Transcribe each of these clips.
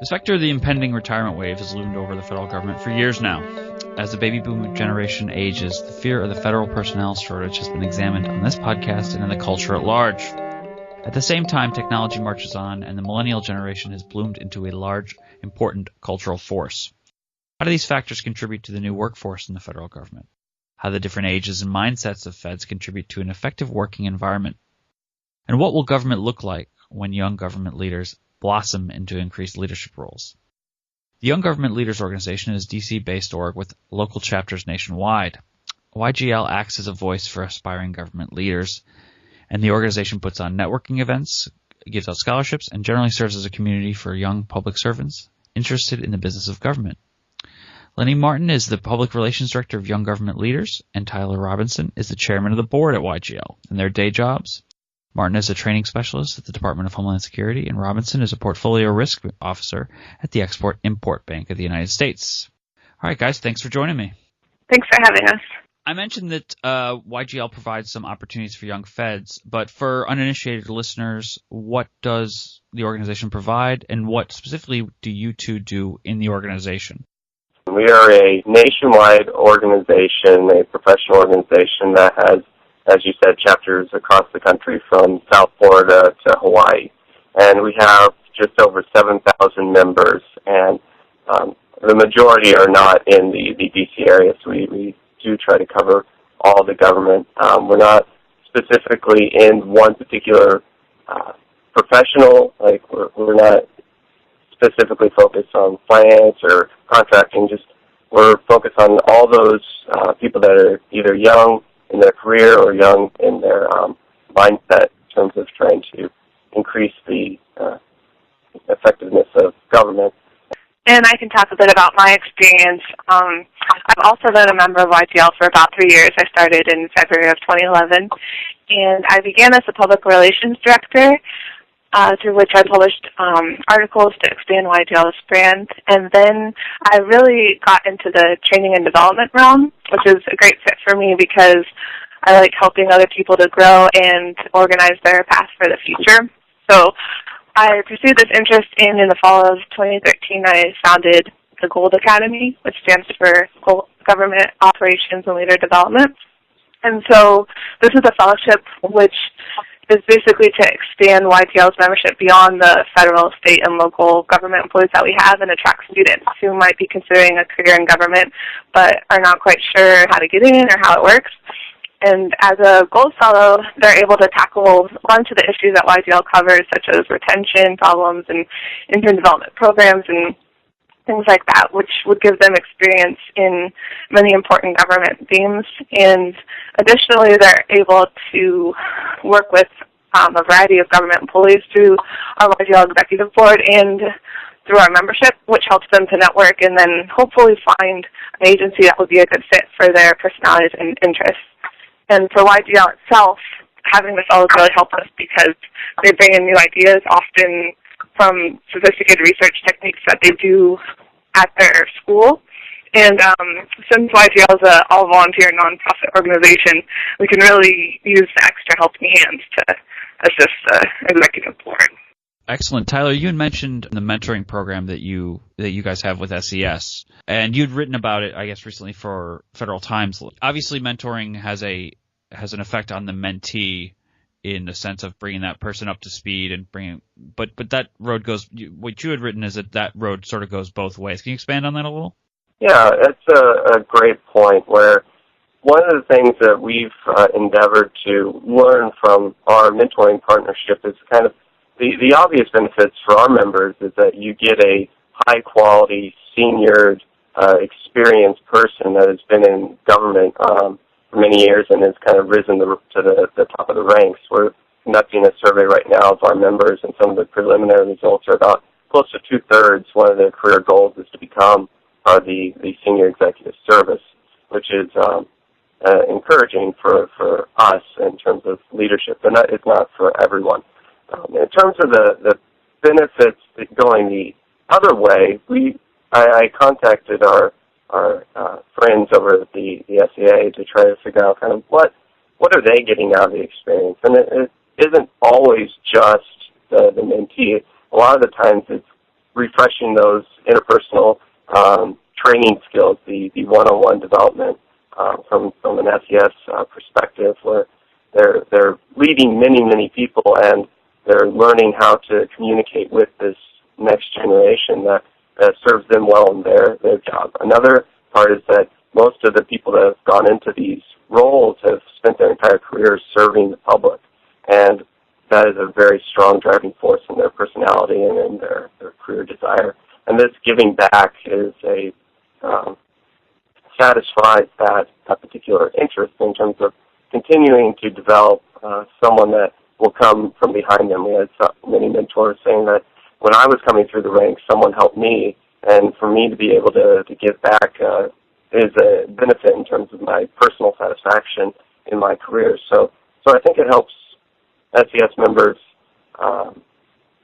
The specter of the impending retirement wave has loomed over the federal government for years now. As the baby boom generation ages, the fear of the federal personnel shortage has been examined on this podcast and in the culture at large. At the same time, technology marches on, and the millennial generation has bloomed into a large, important cultural force. How do these factors contribute to the new workforce in the federal government? How do the different ages and mindsets of feds contribute to an effective working environment? And what will government look like when young government leaders blossom into increased leadership roles? The Young Government Leaders Organization is a DC-based org with local chapters nationwide. YGL acts as a voice for aspiring government leaders, and the organization puts on networking events, gives out scholarships, and generally serves as a community for young public servants interested in the business of government. Lynnie Martin is the Public Relations Director of Young Government Leaders, and Tyler Robinson is the Chairman of the Board at YGL. In their day jobs, Martin is a training specialist at the Department of Homeland Security, and Robinson is a portfolio risk officer at the Export-Import Bank of the United States. All right, guys, thanks for joining me. Thanks for having us. I mentioned that YGL provides some opportunities for young feds, but for uninitiated listeners, what does the organization provide, and what specifically do you two do in the organization? We are a nationwide organization, a professional organization that has, as you said, chapters across the country from South Florida to Hawaii. And we have just over 7,000 members, and the majority are not in the D.C. area, so we do try to cover all the government. We're not specifically in one particular professional, like we're not specifically focused on finance or contracting, just we're focused on all those people that are either young in their career or young in their mindset in terms of trying to increase the effectiveness of government. And I can talk a bit about my experience. I've also been a member of YGL for about 3 years. I started in February of 2011, and I began as a public relations director, through which I published articles to expand YGL's brand. And then I really got into the training and development realm, which is a great fit for me because I like helping other people to grow and organize their path for the future. So I pursued this interest in the fall of 2013, I founded the Gold Academy, which stands for Government Operations and Leader Development. And so this is a fellowship which is basically to expand YGL's membership beyond the federal, state, and local government employees that we have and attract students who might be considering a career in government but are not quite sure how to get in or how it works. And as a Gold Fellow, they're able to tackle a bunch of the issues that YGL covers, such as retention problems and intern development programs and things like that, which would give them experience in many important government themes. And additionally, they're able to work with a variety of government employees through our YGL Executive Board and through our membership, which helps them to network and then hopefully find an agency that would be a good fit for their personalities and interests. And for YGL itself, having the fellows really help us because they bring in new ideas, often from sophisticated research techniques that they do at their school. And since YGL is an all-volunteer nonprofit organization, we can really use the extra helping hands to assist the executive board. Excellent. Tyler, you had mentioned the mentoring program that you guys have with SES, and you'd written about it, I guess, recently for Federal Times. Obviously, mentoring has an effect on the mentee in the sense of bringing that person up to speed and but that road goes. What you had written is that road sort of goes both ways. Can you expand on that a little? Yeah, that's a great point. Where one of the things that we've endeavored to learn from our mentoring partnership is kind of the obvious benefits for our members is that you get a high-quality, senior, experienced person that has been in government for many years and has kind of risen to the top of the ranks. We're conducting a survey right now of our members, and some of the preliminary results are about close to two-thirds. One of their career goals is to become the senior executive service, which is encouraging for us in terms of leadership, but it's not for everyone. In terms of the benefits going the other way, I contacted our friends over at the SEA to try to figure out kind of what are they getting out of the experience. And it isn't always just the mentee. A lot of the times it's refreshing those interpersonal training skills, the one-on-one development from an SES perspective, where they're leading many people, and they're learning how to communicate with this next generation that serves them well in their job. Another part is that most of the people that have gone into these roles have spent their entire careers serving the public, and that is a very strong driving force in their personality and in their career desire. And this giving back is satisfies that particular interest in terms of continuing to develop someone that will come from behind them. We had many mentors saying that when I was coming through the ranks, someone helped me, and for me to be able to give back is a benefit in terms of my personal satisfaction in my career. So I think it helps SES members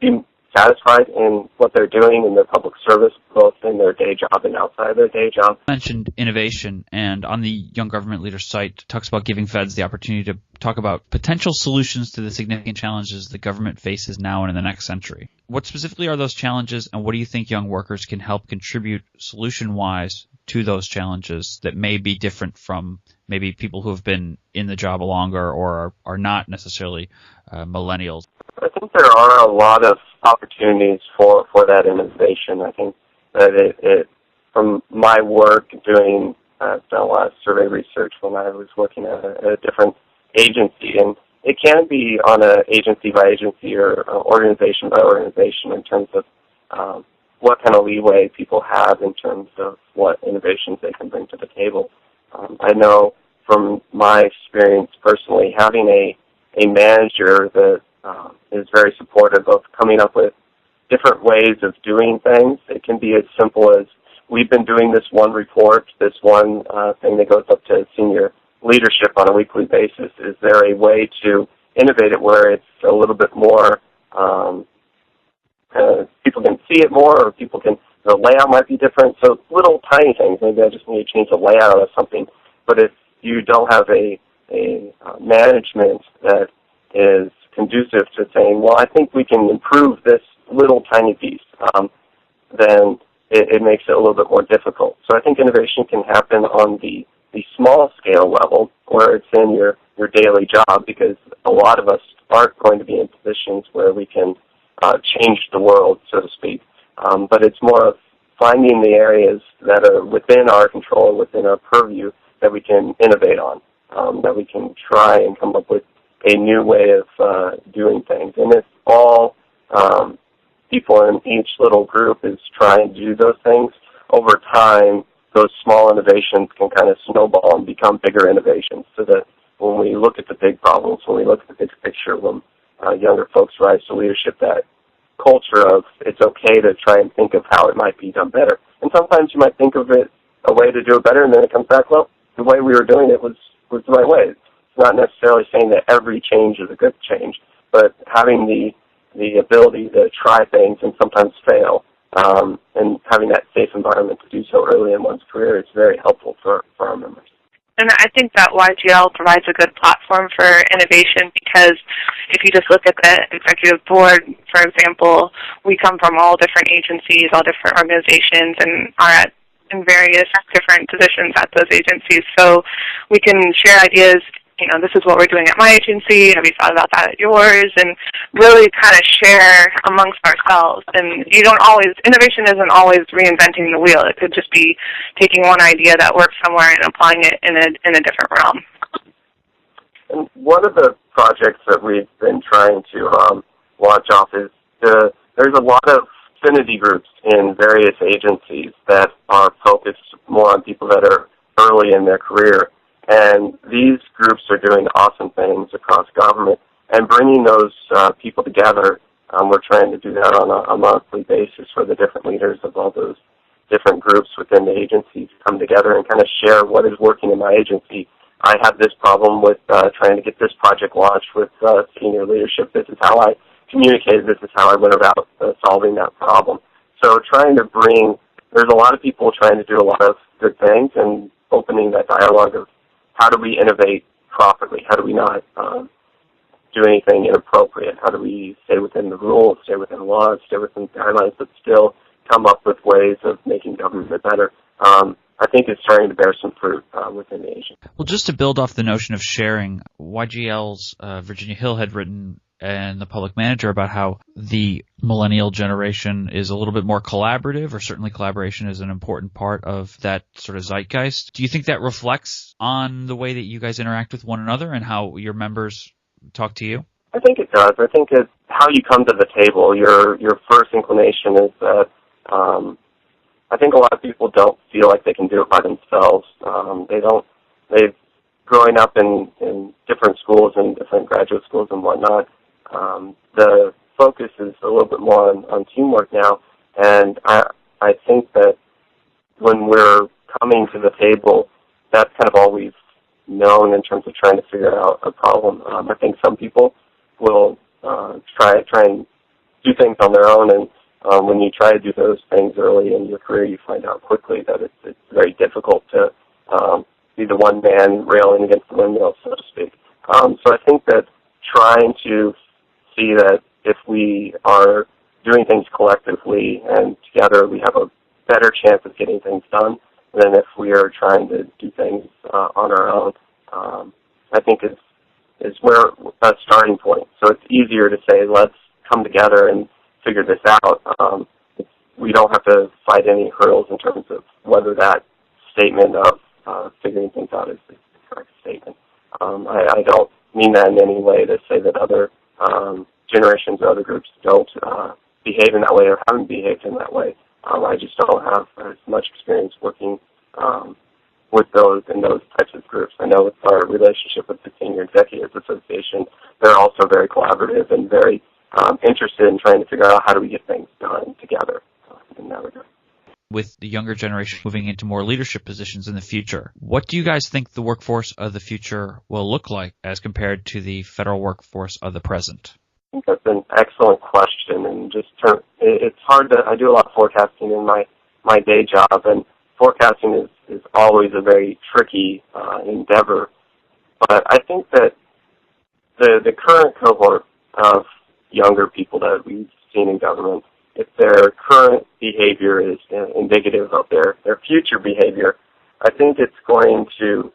be satisfied in what they're doing in their public service, both in their day job and outside their day job. You mentioned innovation, and on the Young Government Leaders site, it talks about giving feds the opportunity to talk about potential solutions to the significant challenges the government faces now and in the next century. What specifically are those challenges, and what do you think young workers can help contribute solution-wise to those challenges that may be different from maybe people who have been in the job longer or are not necessarily millennials? I think there are a lot of opportunities for that innovation. I think that it from my work doing, I've done a lot of survey research when I was working at a different agency, and it can be on an agency by agency or organization by organization in terms of what kind of leeway people have in terms of what innovations they can bring to the table. I know from my experience personally, having a manager that is very supportive of coming up with different ways of doing things. It can be as simple as, we've been doing this one report, this one thing that goes up to senior leadership on a weekly basis. Is there a way to innovate it where it's a little bit more, people can see it more, or the layout might be different. So little tiny things. Maybe I just need to change the layout of something. But if you don't have a management that is conducive to saying, well, I think we can improve this little tiny piece, then it makes it a little bit more difficult. So I think innovation can happen on the small scale level where it's in your daily job, because a lot of us aren't going to be in positions where we can change the world, so to speak. But it's more of finding the areas that are within our control, within our purview, that we can innovate on, that we can try and come up with a new way of doing things. And if all people in each little group is trying to do those things, over time, those small innovations can kind of snowball and become bigger innovations, so that when we look at the big problems, when we look at the big picture, when younger folks rise to leadership, that culture of it's okay to try and think of how it might be done better. And sometimes you might think of it a way to do it better, and then it comes back, well, the way we were doing it was the right way. It's not necessarily saying that every change is a good change, but having the ability to try things and sometimes fail, and having that safe environment to do so early in one's career is very helpful for our members. And I think that YGL provides a good platform for innovation, because if you just look at the executive board, for example, we come from all different agencies, all different organizations, and are in various different positions at those agencies. So we can share ideas. This is what we're doing at my agency. Have you thought about that at yours? And really kind of share amongst ourselves. And innovation isn't always reinventing the wheel. It could just be taking one idea that works somewhere and applying it in a different realm. And one of the projects that we've been trying to launch off is there's a lot of affinity groups in various agencies that are focused more on people that are early in their career. And these groups are doing awesome things across government. And bringing those people together, we're trying to do that on a monthly basis, where the different leaders of all those different groups within the agencies come together and kind of share what is working in my agency. I have this problem with trying to get this project launched with senior leadership. This is how I communicated. This is how I went about solving that problem. So there's a lot of people trying to do a lot of good things, and opening that dialogue of how do we innovate properly? How do we not do anything inappropriate? How do we stay within the rules, stay within the laws, stay within the guidelines, but still come up with ways of making government better? I think it's starting to bear some fruit within the agency. Well, just to build off the notion of sharing, YGL's Virginia Hill had written and the public manager about how the millennial generation is a little bit more collaborative, or certainly collaboration is an important part of that sort of zeitgeist. Do you think that reflects on the way that you guys interact with one another and how your members talk to you? I think it does. I think it's how you come to the table. Your first inclination is that I think a lot of people don't feel like they can do it by themselves. They've growing up in different schools and different graduate schools and whatnot. The focus is a little bit more on teamwork now, and I think that when we're coming to the table, that's kind of all we've known in terms of trying to figure out a problem. I think some people will try and do things on their own, and when you try to do those things early in your career, you find out quickly that it's very difficult to be the one man railing against the windmill, so to speak. So I think that trying to see that if we are doing things collectively and together, we have a better chance of getting things done than if we are trying to do things on our own. I think is where a starting point. So it's easier to say, let's come together and figure this out. We don't have to fight any hurdles in terms of whether that statement of figuring things out is the correct statement. I don't mean that in any way to say that other generations or other groups don't behave in that way or haven't behaved in that way. I just don't have as much experience working with those in those types of groups. I know with our relationship with the Senior Executives Association, they're also very collaborative and very interested in trying to figure out how do we get things done together in that regard. With the younger generation moving into more leadership positions in the future, what do you guys think the workforce of the future will look like as compared to the federal workforce of the present? I think that's an excellent question, and it's hard to. I do a lot of forecasting in my day job, and forecasting is always a very tricky endeavor. But I think that the current cohort of younger people that we've seen in government, if their current behavior is indicative of their future behavior, I think it's going to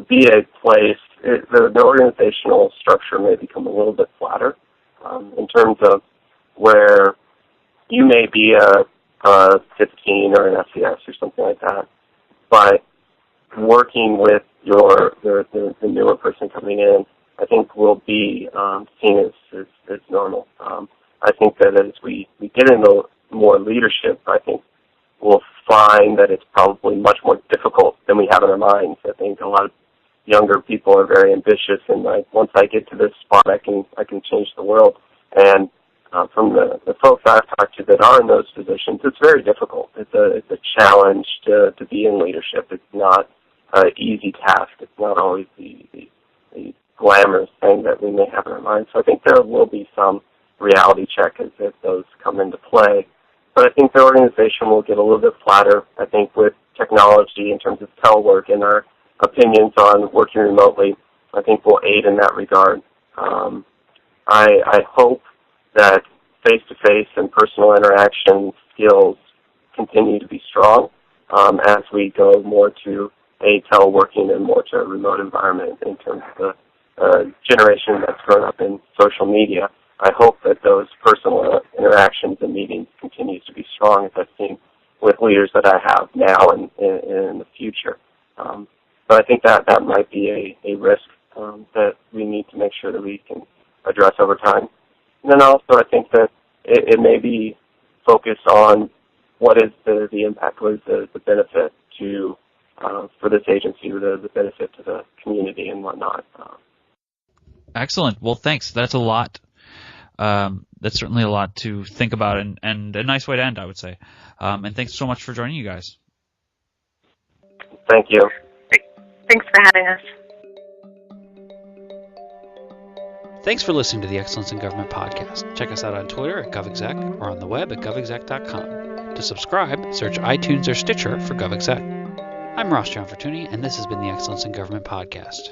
be a place. The organizational structure may become a little bit flatter in terms of where you may be a 15 or an FCS or something like that, but working with the newer person coming in, I think will be seen as normal. I think that as we get into more leadership, I think we'll find that it's probably much more difficult than we have in our minds. I think a lot of younger people are very ambitious, and once I get to this spot, I can change the world. And from the folks I've talked to that are in those positions, it's very difficult. It's a challenge to be in leadership. It's not an easy task. It's not always the glamorous thing that we may have in our minds. So I think there will be some reality check as if those come into play. But I think the organization will get a little bit flatter. I think with technology in terms of telework and our opinions on working remotely, I think will aid in that regard. I hope that face-to-face and personal interaction skills continue to be strong as we go more to a teleworking and more to a remote environment in terms of the generation that's grown up in social media. I hope that those personal interactions and meetings continues to be strong, as I've seen with leaders that I have now and in the future. But I think that might be a risk that we need to make sure that we can address over time. And then also I think that it may be focused on what is the impact, what is the benefit to for this agency, the benefit to the community and whatnot. Excellent. Well, thanks. That's a lot. That's certainly a lot to think about and a nice way to end, I would say. And thanks so much for joining you guys. Thank you. Thanks for having us. Thanks for listening to the Excellence in Government podcast. Check us out on Twitter at GovExec or on the web at govexec.com. To subscribe, search iTunes or Stitcher for GovExec. I'm Ross Gianfortune, and this has been the Excellence in Government podcast.